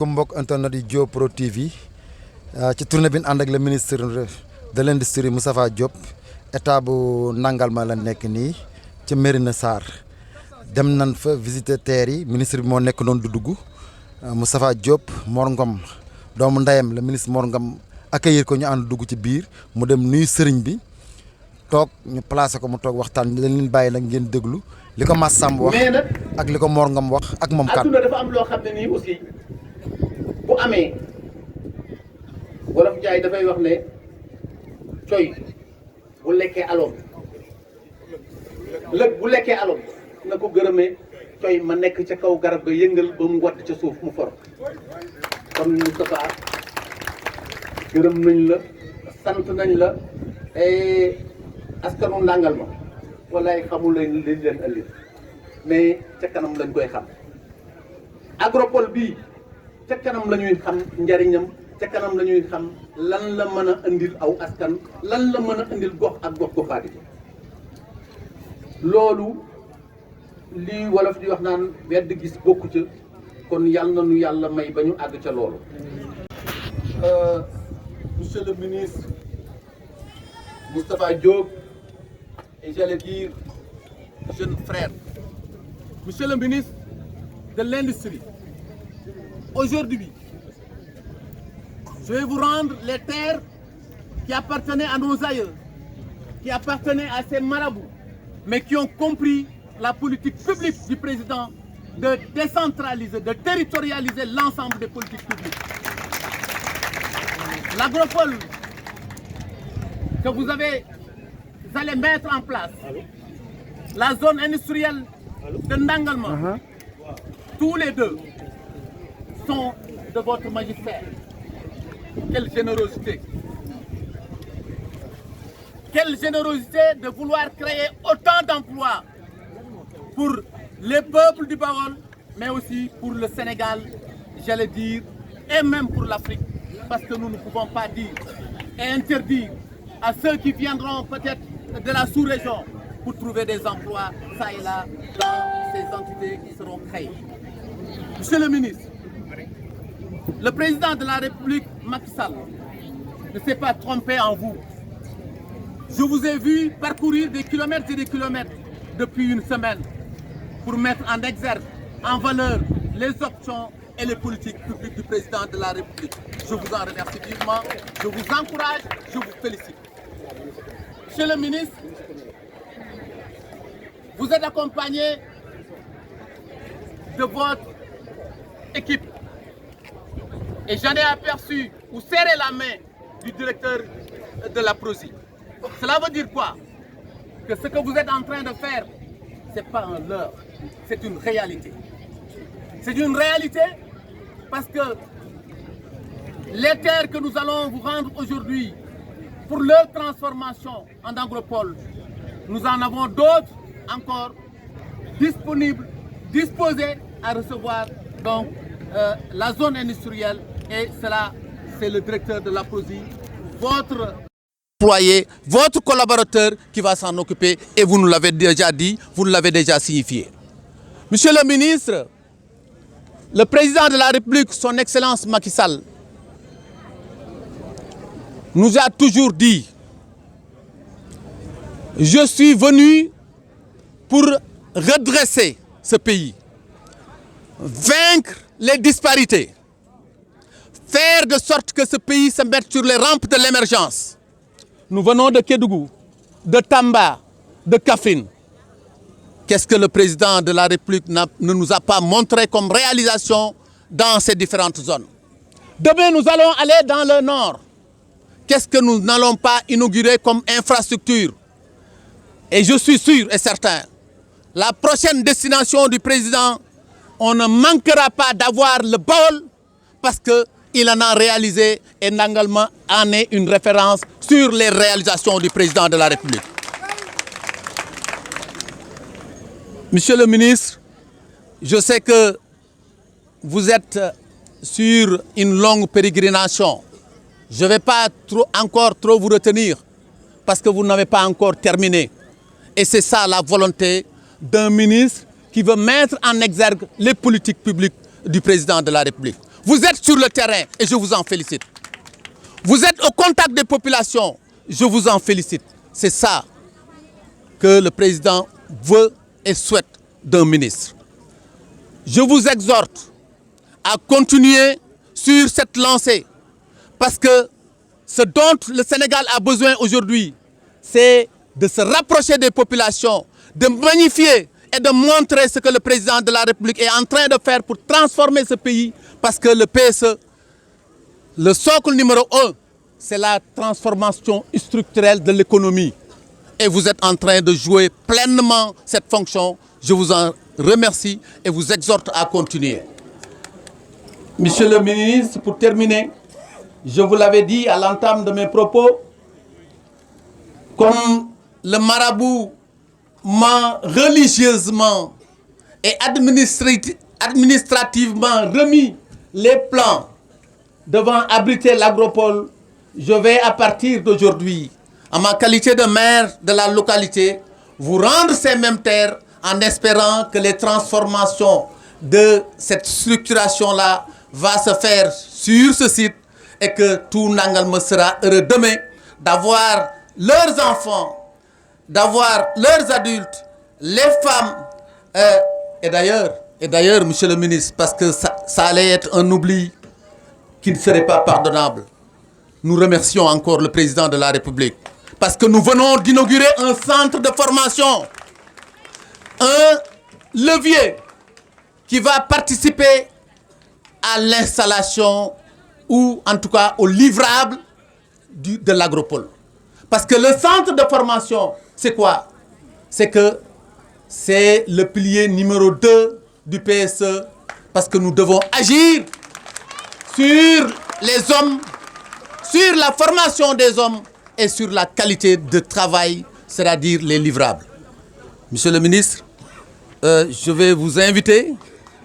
comme mbokk internet yi Diop Pro TV ci tournée bi ñu ànd ak le ministre de l'industrie Moustapha Diop état bu Nangalma la nekk nii ci Mérina Sarr dem nañ fa visiter terre yi ministre bi moo nekk noonu du dugg Moustapha Diop Mor Ngom doomu ndeyam le ministre Mor Ngom accueillir ko ñu ànd dugg ci biir mu dem nuyu sëriñ bi toog ñu placé ko mu toog waxtaan dañ leen bàyyi nag ngeen déglu li ko Mass Samb wax ak li ko Mor Ngom wax ak moom kat adduna dafa am loo xam ne nii aussi bu amee wolof Njaay dafay wax ne coy bu lekkee alom lëg bu lekkee alom na ko gërëmee coy ma nekk ca kaw garab ga yëngal ba mu wadd ca suuf mu for kon Moustapha gërëm nañ la sant nañ la askanu Nangalma walaay xamul leen liñ leen ëllëg mais ca kanam lañ koy xam agropole bii ca kanam la ñuy xam njariñam ca kanam la ñuy xam lan la mën a indil aw askan lan la mën a indil gox ak gox goxaati loolu lii wolof di wax naan wedd gis bokku ca kon yàlla na nu yàlla may ba ñu àgg ca loolu. Monsieur le ministre Moustapha Diop et j'allais dire jeune frère, Monsieur le ministre de l'Industrie, aujourd'hui, je vais vous rendre les terres qui appartenaient à nos aïeux, qui appartenaient à ces marabouts, mais qui ont compris la politique publique du président de décentraliser, de territorialiser l'ensemble des politiques publiques. L'agropole que vous allez mettre en place, la zone industrielle de Nangalma, tous les deux sont de votre magistère. Quelle générosité! Quelle générosité de vouloir créer autant d'emplois pour les peuples du Baol, mais aussi pour le Sénégal, j'allais dire, et même pour l'Afrique. Parce que nous ne pouvons pas dire et interdire à ceux qui viendront peut-être de la sous-région pour trouver des emplois, ça et là, dans ces entités qui seront créées. Monsieur le ministre, le président de la République, Macky Sall, ne s'est pas trompé en vous. Je vous ai vu parcourir des kilomètres et des kilomètres depuis une semaine pour mettre en exergue, en valeur, les options et les politiques publiques du président de la République. Je vous en remercie vivement, je vous encourage, je vous félicite. Monsieur le ministre, vous êtes accompagné de votre équipe et j'en ai aperçu, vous serrez la main du directeur de la PROSI. Cela veut dire quoi? Que ce que vous êtes en train de faire, ce n'est pas un leurre, c'est une réalité. C'est une réalité parce que les terres que nous allons vous rendre aujourd'hui pour leur transformation en agropole, nous en avons d'autres encore disponibles, disposées à recevoir donc la zone industrielle et cela c'est le directeur de la PROSI, votre employé, votre collaborateur qui va s'en occuper et vous nous l'avez déjà dit, vous nous l'avez déjà signifié. Monsieur le ministre, le président de la République, son Excellence Macky Sall, nous a toujours dit « Je suis venu pour redresser ce pays, vaincre les disparités, faire de sorte que ce pays se mette sur les rampes de l'émergence. » Nous venons de Kédougou, de Tamba, de Kaffrine. Qu'est-ce que le président de la République ne nous a pas montré comme réalisation dans ces différentes zones? Demain, nous allons aller dans le nord. Qu'est-ce que nous n'allons pas inaugurer comme infrastructure? Et je suis sûr et certain, la prochaine destination du président, on ne manquera pas d'avoir le Baol parce qu'il en a réalisé et Nangalma en est une référence sur les réalisations du président de la République. Monsieur le ministre, je sais que vous êtes sur une longue pérégrination. Je ne vais pas encore trop vous retenir parce que vous n'avez pas encore terminé. Et c'est ça la volonté d'un ministre qui veut mettre en exergue les politiques publiques du président de la République. Vous êtes sur le terrain et je vous en félicite. Vous êtes au contact des populations, je vous en félicite. C'est ça que le président veut et souhaite d'un ministre. Je vous exhorte à continuer sur cette lancée parce que ce dont le Sénégal a besoin aujourd'hui, c'est de se rapprocher des populations, de magnifier et de montrer ce que le président de la République est en train de faire pour transformer ce pays parce que le PSE, le socle numéro 1, c'est la transformation structurelle de l'économie. Et vous êtes en train de jouer pleinement cette fonction. Je vous en remercie et vous exhorte à continuer. Monsieur le ministre, pour terminer, je vous l'avais dit à l'entame de mes propos, comme le marabout m'a religieusement et administrativement remis les plans devant abriter l'agropole, je vais à partir d'aujourd'hui, en ma qualité de maire de la localité, vous rendre ces mêmes terres en espérant que les transformations de cette structuration-là va se faire sur ce site et que tout Nangalma sera heureux demain d'avoir leurs enfants, d'avoir leurs adultes, les femmes. Et d'ailleurs, monsieur le ministre, parce que ça allait être un oubli qui ne serait pas pardonnable, nous remercions encore le président de la République parce que nous venons d'inaugurer un centre de formation, un levier qui va participer à l'installation ou en tout cas au livrable de l'agropole. Parce que le centre de formation, c'est quoi? C'est que c'est le pilier numéro 2 du PSE parce que nous devons agir sur les hommes, sur la formation des hommes et sur la qualité de travail, c'est-à-dire les livrables. Monsieur le ministre, je vais vous inviter,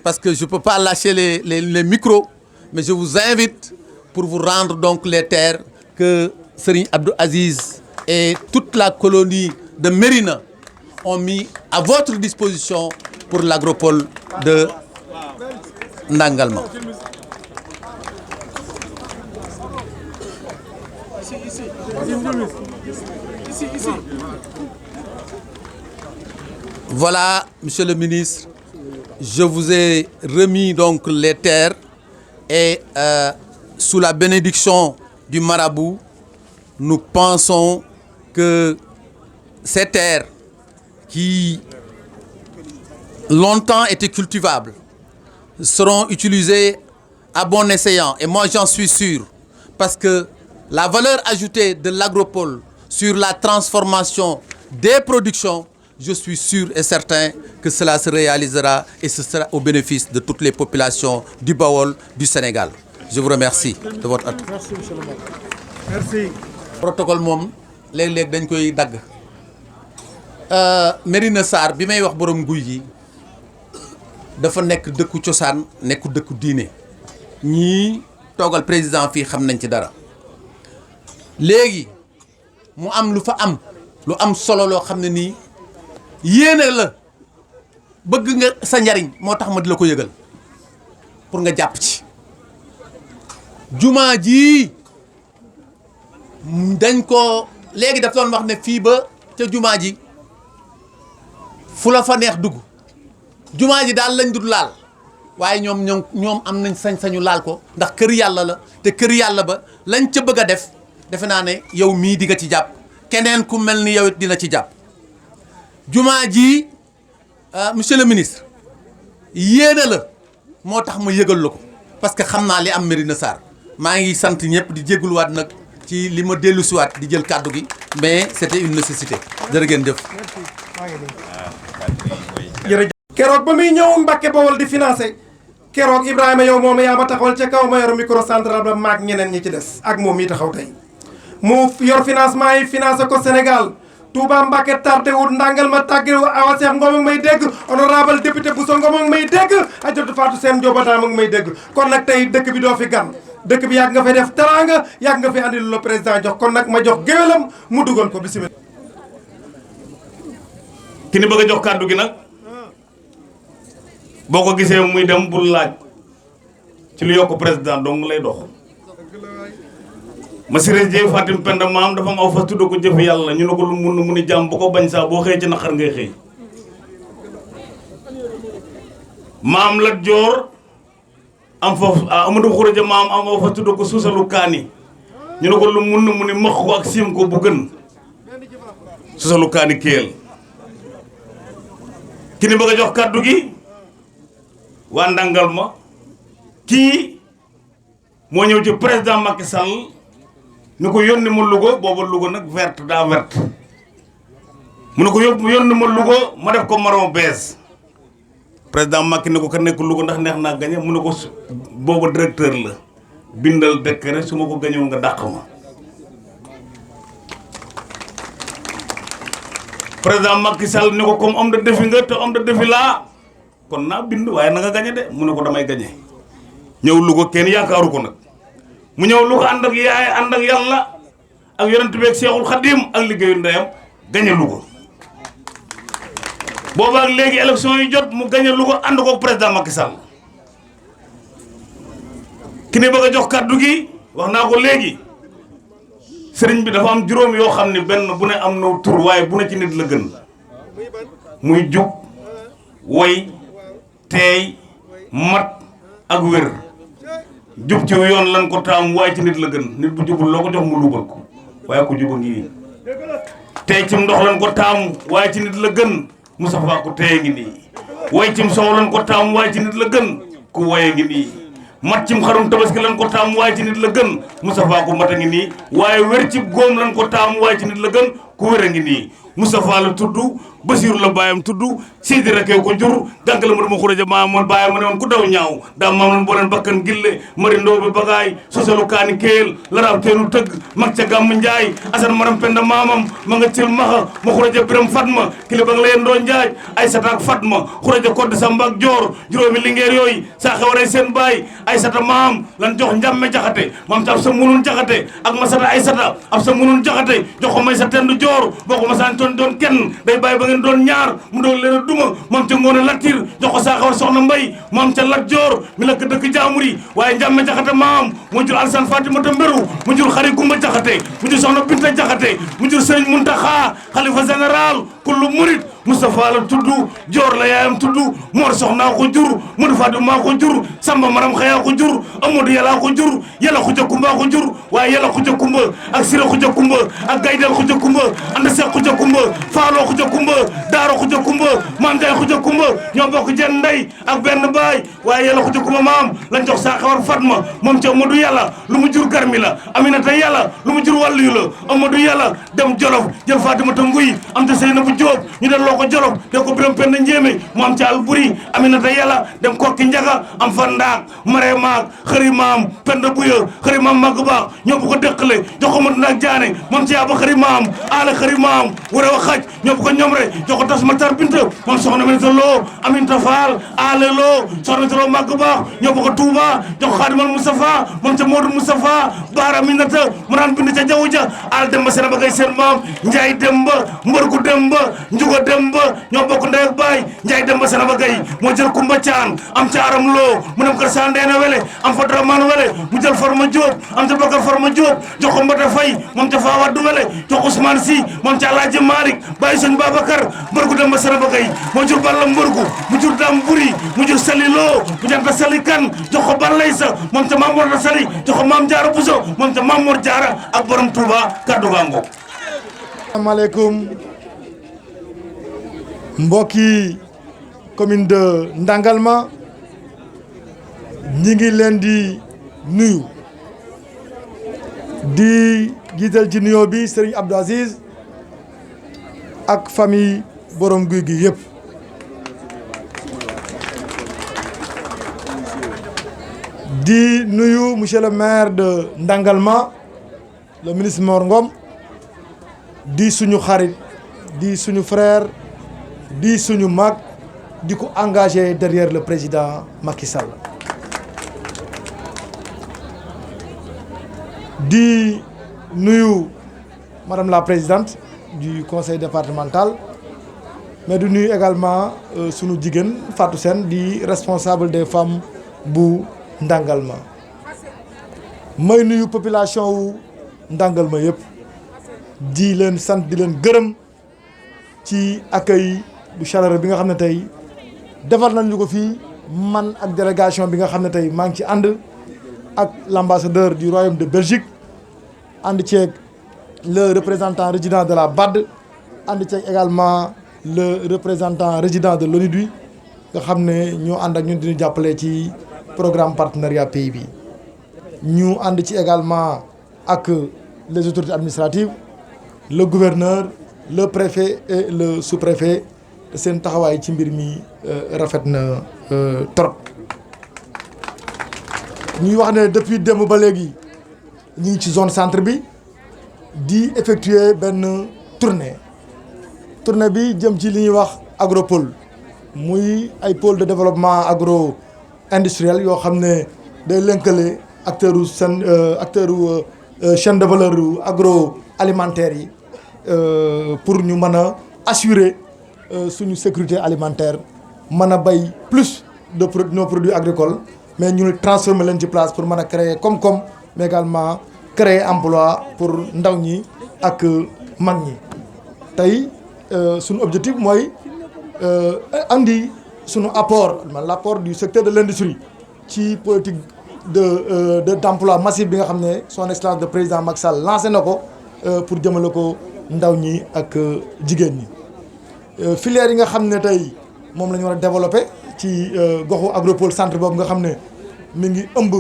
parce que je ne peux pas lâcher les micros, mais je vous invite pour vous rendre donc les terres que Serigne Abdou Aziz et toute la colonie de Mérina ont mis à votre disposition pour l'agropole de Ndangalma. Voilà, monsieur le ministre, je vous ai remis donc les terres et sous la bénédiction du marabout, nous pensons que ces terres qui longtemps étaient cultivables seront utilisées à bon escient. Et moi, j'en suis sûr, parce que la valeur ajoutée de l'agropole sur la transformation des productions, je suis sûr et certain que cela se réalisera et ce sera au bénéfice de toutes les populations du Baol, du Sénégal. Je vous remercie de votre attention. Merci, monsieur le maire. Merci. Protocole moom léeg-léeg dañ koy dagg Mérina Sarr bi may wax borom guy gi dafa nekk dëkku cosaan nekku dëkku diine ñii toogal président fii xam nañ ci dara léegi mu am lu fa am lu am solo loo xam ne nii yéene la bëgg nga sa njariñ moo tax ma di la ko yëgal pour nga jàpp ci jumaa ji dañ ko léegi daf doon wax ne fii ba ca jumaa ji fu la fa neex dugg jumaa ji daal lañ dul laal waaye ñoom am nañ sañ-sañu laal ko ndax kër yàlla la te kër yàlla ba lañ ca bëgg a def defe naa ne yow mii di nga ci jàpp keneen ku mel ni yow it dina ci jàpp jumaa ji monsieur le ministre yéene la moo tax ma yëgal la ko parce que xam naa li am Mérina Sarr maa ngi sant ñëpp di jégaluwaat nag ci li ma dellu siwaat di jël kàddu gi mais c'était une nécessité jërë ngeen jëf. keroog ba muy ñëw Mbàkke Bawol di financé keroog Ibrahima yow moom yaa ma taxawal ca kaw ma yor micro central ba maag ñeneen ñi ci des ak moom mii taxaw tey mu yor financement yi financé ko Sénégal Touba Mbàkke tardé wut Ndangalma tàggewu Awa Cheikh Ngom ak may dégg honorable député Bousso Ngom ak may dégg Adjaratou Fatou Sène Diobata ak may dégg kon nag tey dëkk bi doo fi gan dëkk bi yàgg nga fay def teraanga yàgg nga fi andi lu la président jox kon nag ma jox géwélam mu dugal ko bisimilah. ki ni bëgg a jox kàddu gi nag boo ko gisee muy dem bul laaj ci lu yokk président dong lay dox Massiré Dieye Fatim Penda maam dafa am aw fas tudd ko jëf yàlla ñu ne ko lu mun mu ni jàmm bu ko bañ saa boo xëyee ci naqar ngay xëy maam Lat Joor am foofu Amadou Khourédia maam am aw fas tudd ko suusalu kaani ñu ne ko lu mun mu ni max ko ak siim ko bu gën suusalu kaani kéel ki ni bëgg a jox kàddu gi waa ndangal ma kii moo ñëw ci président Macky Sall ni ko yónni ma Louga booba Louga nag verte daa verte mu ne ko yónni ma Louga ma def ko marron bees président Macky ne ko ka nekk Louga ndax neex naa gañe mu ne ko booba directeur la bindal décret su ma ko gañew nga dàq ma président Macky Sall ni ko comme homme de défi nga te homme de défi laa kon naa bind waaye na nga gañe de mu ne ko damay gañe ñëw Louga kenn yaakaaru ko nag mu ñëw Louga ànd ak yaay ànd ak yàlla ak yonent bi ak Seexul Xadim ak liggéeyu ndeyam gañe Louga booba ak léegi élection yi jot mu gañe Louga ànd ko président Macky Sall ki ne bëgg a jox kàddu gi wax naa ko léegi sëriñ bi dafa am juróom yoo xam ne benn bu ne am na tur waaye bu ne ci nit la gën muy jub woy teey mat ak wér jub ci yoon lan ko taam waaye ci nit la gën nit bu jubul loo ko jox mu luubal ko waaye ko juba ngi teey cim ndox lan ko taam waaye ci nit la gën Moustapha ko teeye ngi nii way cim soow lan ko taam waaye ci nit la gën ku waye ngi nii mat cim xarum tabaski lan ko taam waaye ci nit la gën Moustapha ko mat a ngi nii waaye wér ci góom lan ko taam waaye ci nit la gën ku wér a ngi nii Moustapha la tudd Basiru la baayam tudd Seydi Rakew ko jur gànk la ma dama Khourédia maam moom baayam ma ne woon ku daw ñaaw daa maam lan boo leen bakkan gille mari ndoo bi bagaay sosalu kaani kéel laraab teenu tëgg mag ca gàmm njaay asan maram penda maamam ma nga cil maxa ma Khourédia biram fatma kili ba nga la yendoo njaaj ay sata ak fatma Khourédia kodde samba ak joor juróomi lingeer yooyu saa xewaray seen baay ay sata maam lan jox njàmme jaxate maam ca ab sa munun jaxate ak ma sata ay sata ab sa munun jaxate jox ko may sa tendu joor boo ko ma saan doon kenn day bàyyi ba ngeen doon ñaar mu doon leen a duma moom ca ngoone lattir jox ko saa xawar soxna mbay moom ca Lat Joor mi la ko dëkk jaamur yi waaye njàmme jaxate maam mu jur Alsan Fatimata Mberu mu jur xari Gumba jaxate mu jur soxna Binta jaxate mu jur sëriñ Muntaxa xalifa général kullu murit Moustapha la tudd Joor la yaayam tudd Mor soxnaa ko jur Modou Fatou maa ko jur Samba Maram xayaa ko jur Amadou Yàlla ko jur Yàlla Xuja Kumba ko jur waaye Yàlla Xuja Kumba ak Sira Xuja Kumba ak Gaydel Xuja Kumba Anda Seck Xuja Kumba Faalo Xuja Kumba Daaro Xuja Kumba Maam Njaay Xuja Kumba ñoo bokk jenn ndey ak benn baay waaye Yàlla Xuja Kumba maam lañ jox saa xewar Fatma moom ca Amadou Yàlla lu mu jur Garmi la Aminata Yàlla lu mu jur wàllu la Amadou Yàlla dem Jolof jël Fatimata Nguy am ta Seynabu Jóob ñu delloo ko Jolof de ko Biram Penda Njéeme mu am ca Alburi Aminata Yàlla dem Kokki Njaga am fa Ndaak Mare Maak xëri maam Penda Buya xëri maam Mag Baax ñoo bu ko dëkkale jox ko mat naak jaane moom ci yaaba xëri maam aala xëri maam wara wa xaj ñoo bu ko ñoom rek jox ko tas ma tar binta moom soxna Aminata Lo Aminata Fall aale Lo soxna Aminata Lo Mag Baax ñoo bu ko Touba jox ko Xaadimal Moustapha moom ca Modou Moustapha Baara Aminata mu daan bind ca jaww ja aal dem ba seen ba kay seen maam Njaay Demba Mbërgu Demba Njugo Demba ñoo bokk ndey ak baay Njaay Demba Sanaba Gay moo jël Kumba Caan am ca Aram Lo mu dem kër Sandeena Wele am fa Draman Wele mu jël Farma Diop am ca Bakar Farma Diop jox ko Mbata Fay moom ca Faa Waddu Wele jox Ousmane Si moom ca Alaaji Malick Baye Sëñ Babacar Mbërgu Demba Sanaba Gay moo jur Balla Mbërgu mu jur Dam Buri mu jur Sali Lo mu janta Sali Kan jox ko Ballay Sa moom ca Maam Mor Sali jox ko Maam Jaara Buso moom ca Maam Mor Jaara ak borom Touba kaddu gango asalaamaaleykum mbokki commune de Ndangalma ñi ngi leen di nuyu di jiital ci nuyoo bi Serigne Abdou Aziz ak famille borom guy gi yëpp di nuyu monsieur le maire de Ndangalma le ministre Mor Ngom di suñu xarit di suñu frère di suñu mag di ko engagé derrière le président Macky Sall di nuyu madame la présidente du conseil départemental mais di nuyu également suñu jigéen Fatou Sène di responsable des femmes bu Ndangalma may nuyu population wu Ndangalma yëpp di leen sant di leen gërëm ci accueil bu chaleureux bi nga xam ne tey defal nañu ko fii man ak délégation bi nga xam ne tey maa ngi ci ànd ak l'ambassadeur du royaume de Belgique ànd ceeg le représentant résident de la BAD ànd ceeg également le représentant résident de l'ONUDI nga xam ne ñoo ànd ak ñun diñu jàppale ci programme partenariat pays bi ñu ànd ci également ak les autorités administratives le gouverneur le préfet et le sous-préfet seen taxawaay ci mbir mi rafet na trop ñuy wax ne depuis démb ba léegi ñu ngi ci zone centre bi di effectuer benn tournée bi jëm ci li ñuy wax agropole muy ay pôle de développement agro industriel yoo xam ne day lënkale acteurs chaîne de valeur agroalimentaire yi pour ñu mën a assurer suñu sécurité alimentaire mën a bay plus de nos produits agricoles mais ñu transformer leen ci place pour mën a créer koom-koom mais également créer emploi pour ndaw ñi ak mag ñi tey suñu objectif mooy andi suñu l'apport du secteur de l'industrie ci politique d'emploi massif bi nga xam ne son excellence de président Macky Sall lancé na ko pour jëmale ko ndaw ñi ak jigéen ñi filière yi nga xam ne tey moom la ñu war a développer ci goxu agropole centre boobu nga xam ne mi ngi ëmb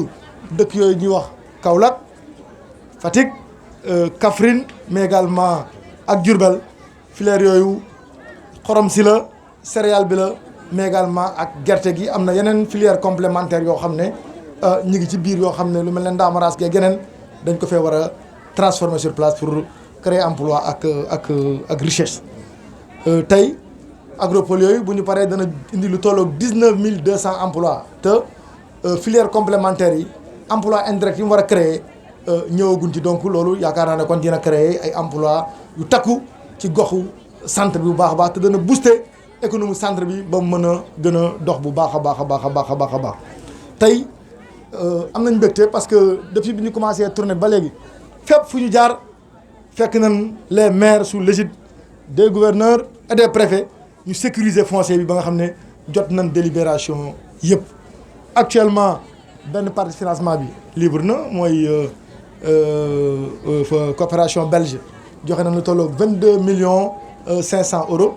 dëkk yooyu ñuy wax Kaolack Fatick Kaffrine mais également ak Diourbel filière yooyu xorom si la céréale bi la mais également ak gerte gi am na yeneen filière complémentaire yoo xam ne ñu ngi ci biir yoo xam ne lu mel ne ndaamaraas gee geneen dañ ko fee war a transformer sur place pour créer emploi ak richesse tey agropole yooyu bu ñu paree dana indi lu tolloog 19200 emplois te filière complémentaire yi emploi indirect yi mu war a créer ñëwaguñ ci donc loolu yaakaar naa ne kon dina créer ay emploi yu takku ci goxu centre bi bu baax a baax te dana booster économie centre bi ba mu mën a gën a dox bu baax a baax a baax a baax a baax a baax tey am nañ mbégte parce que depuis bi ñu commencé tourner ba léegi fépp fu ñu jaar fekk nañ les maires sous l'égide des gouverneurs et des préfets ñu sécuriser foncier bi ba nga xam ne jot nañ délibération yëpp actuellement benn partie financement bi libre na mooy coopération belge joxe nañ lu tolloog 22 millions 500 euros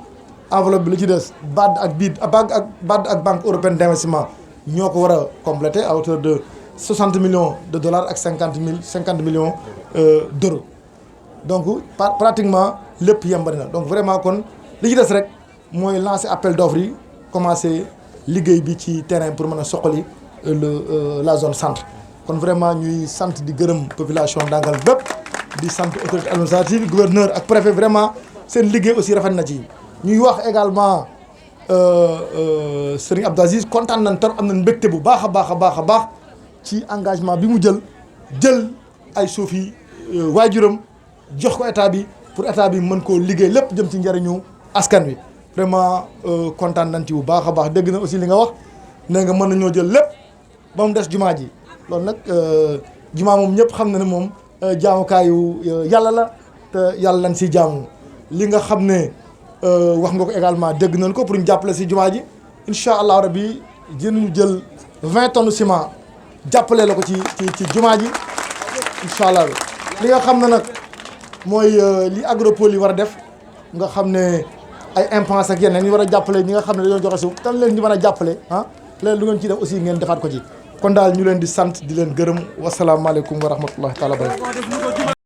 enveloppe bi lu ci des BAD ak banque européenne d'investissement ñoo ko war a compléter à hauteur de 60 millions de dollars ak 50 millions d'euros donc pratiquement lépp yembari na donc vraiment kon li ci des rek mooy lancer appel d'offres yi commencer liggéey bi ci terrain pour mën a soqali la zone centre kon vraiment ñuy sant di gërëm population Ndangal bépp di sant autorité administrative gouverneur ak préfet vraiment seen liggéey aussi rafet na ci ñuy wax également Serigne Abdou Aziz kontaan nañ trop am nañ mbégte bu baax a baax a baax a baax ci engagement bi mu jël ay suuf yi waajuram jox ko état bi pour état bi mën koo liggéey lépp jëm ci njëriñu askan wi vraiment kontaan nañ ci bu baax a baax dégg na aussi li nga wax nee nga mën nañoo jël lépp ba mu des jumaa ji loolu nag jumaa moom ñëpp xam na ne moom jaamukaayu yàlla la te yàlla lañ si jaamu li nga xam ne wax nga ko également dégg nañ ko pour ñu jàppale si jumaa ji incha allah rabbi dinañu jël 20 tonnes ciment jàppale la ko ci jumaa ji incha allah li nga xam ne nag mooy li agropole yi war a def nga xam ne ay impenses ak yeneen yi war a jàppale ñi nga xam ne dañoo joxe suuf tan leen ñu mën a jàppale leen lu ngeen ciy def aussi ngeen defaat ko ci kon daal ñu leen di sant di leen gërëm wasalaamaaleykum wa rahmatullahi taala wa barakatuh